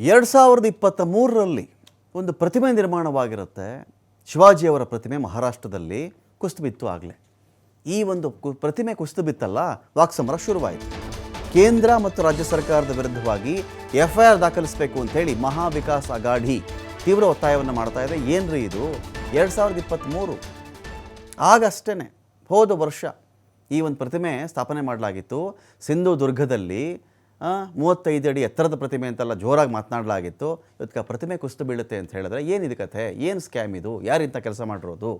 2023ರಲ್ಲಿ ಒಂದು ಪ್ರತಿಮೆ ನಿರ್ಮಾಣವಾಗಿರುತ್ತೆ. ಶಿವಾಜಿಯವರ ಪ್ರತಿಮೆ ಮಹಾರಾಷ್ಟ್ರದಲ್ಲಿ ಕುಸಿದು ಬಿತ್ತು. ಆಗಲೇ ಈ ಒಂದು ಪ್ರತಿಮೆ ಕುಸಿದು ಬಿತ್ತಲ್ಲ, ವಾಕ್ಸಮರ ಶುರುವಾಯಿತು. ಕೇಂದ್ರ ಮತ್ತು ರಾಜ್ಯ ಸರ್ಕಾರದ ವಿರುದ್ಧವಾಗಿ FIR ದಾಖಲಿಸಬೇಕು ಅಂಥೇಳಿ ಮಹಾ ವಿಕಾಸ್ ಅಘಾಡಿ ತೀವ್ರ ಒತ್ತಾಯವನ್ನು ಮಾಡ್ತಾ ಇದೆ. ಏನ್ರಿ ಇದು? 2023 ಆಗಷ್ಟೇ ಹೋದ ವರ್ಷ ಈ ಒಂದು ಪ್ರತಿಮೆ ಸ್ಥಾಪನೆ ಮಾಡಲಾಗಿತ್ತು. ಸಿಂಧುದುರ್ಗದಲ್ಲಿ 35 ಅಡಿ ಎತ್ತರದ ಪ್ರತಿಮೆ ಅಂತೆಲ್ಲ ಜೋರಾಗಿ ಮಾತನಾಡಲಾಗಿತ್ತು. ಇವತ್ತು ಪ್ರತಿಮೆ ಕುಸಿದು ಬೀಳುತ್ತೆ ಅಂತ ಹೇಳಿದ್ರೆ ಏನಿದೆ ಕಥೆ? ಏನು ಸ್ಕ್ಯಾಮ್ ಇದು? ಯಾರಿಂಥ ಕೆಲಸ ಮಾಡಿರೋದು?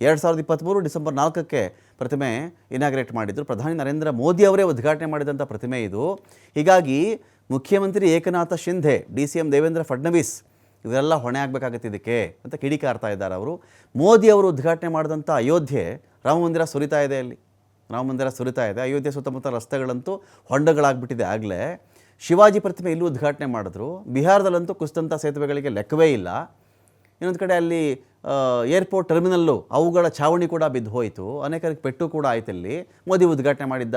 2023 ಡಿಸೆಂಬರ್ 4ಕ್ಕೆ ಪ್ರತಿಮೆ ಇನಾಗ್ರೇಟ್ ಮಾಡಿದ್ರು. ಪ್ರಧಾನಿ ನರೇಂದ್ರ ಮೋದಿ ಅವರೇ ಉದ್ಘಾಟನೆ ಮಾಡಿದಂಥ ಪ್ರತಿಮೆ ಇದು. ಹೀಗಾಗಿ ಮುಖ್ಯಮಂತ್ರಿ ಏಕನಾಥ ಶಿಂಧೆ, DCM ದೇವೇಂದ್ರ ಫಡ್ನವೀಸ್ ಇವರೆಲ್ಲ ಹೊಣೆ ಆಗಬೇಕಾಗತ್ತೆ ಇದಕ್ಕೆ ಅಂತ ಕಿಡಿಕಾರ್ತಾ ಇದ್ದಾರೆ ಅವರು. ಮೋದಿ ಅವರು ಉದ್ಘಾಟನೆ ಮಾಡಿದಂಥ ಅಯೋಧ್ಯೆ ರಾಮ ಮಂದಿರ ಸುರಿತಾ ಇದೆ. ಅಲ್ಲಿ ರಾಮ ಮಂದಿರ ಸುರಿತಾ ಇದೆ. ಅಯೋಧ್ಯೆ ಸುತ್ತಮುತ್ತ ರಸ್ತೆಗಳಂತೂ ಹೊಂಡಗಳಾಗ್ಬಿಟ್ಟಿದೆ. ಆಗಲೇ ಶಿವಾಜಿ ಪ್ರತಿಮೆ ಇಲ್ಲೂ ಉದ್ಘಾಟನೆ ಮಾಡಿದ್ರು. ಬಿಹಾರದಲ್ಲಂತೂ ಕುಸಿದಂಥ ಸೇತುವೆಗಳಿಗೆ ಲೆಕ್ಕವೇ ಇಲ್ಲ. ಇನ್ನೊಂದು ಕಡೆ ಅಲ್ಲಿ ಏರ್ಪೋರ್ಟ್ ಟರ್ಮಿನಲ್ಲು ಅವುಗಳ ಛಾವಣಿ ಕೂಡ ಬಿದ್ದು ಹೋಯಿತು. ಅನೇಕರಿಗೆ ಪೆಟ್ಟು ಕೂಡ ಆಯ್ತು. ಅಲ್ಲಿ ಮೋದಿ ಉದ್ಘಾಟನೆ ಮಾಡಿದ್ದ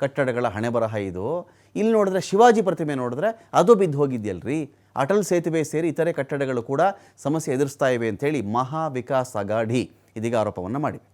ಕಟ್ಟಡಗಳ ಹಣೆ ಬರಹ ಇದು. ಇಲ್ಲಿ ನೋಡಿದ್ರೆ ಶಿವಾಜಿ ಪ್ರತಿಮೆ ನೋಡಿದ್ರೆ ಅದು ಬಿದ್ದು ಹೋಗಿದೆಯಲ್ರಿ. ಅಟಲ್ ಸೇತುವೆ ಸೇರಿ ಇತರೆ ಕಟ್ಟಡಗಳು ಕೂಡ ಸಮಸ್ಯೆ ಎದುರಿಸ್ತಾ ಇವೆ ಅಂಥೇಳಿ ಮಹಾ ವಿಕಾಸ್ ಅಘಾಡಿ ಇದೀಗ ಆರೋಪವನ್ನು ಮಾಡಿದೆ.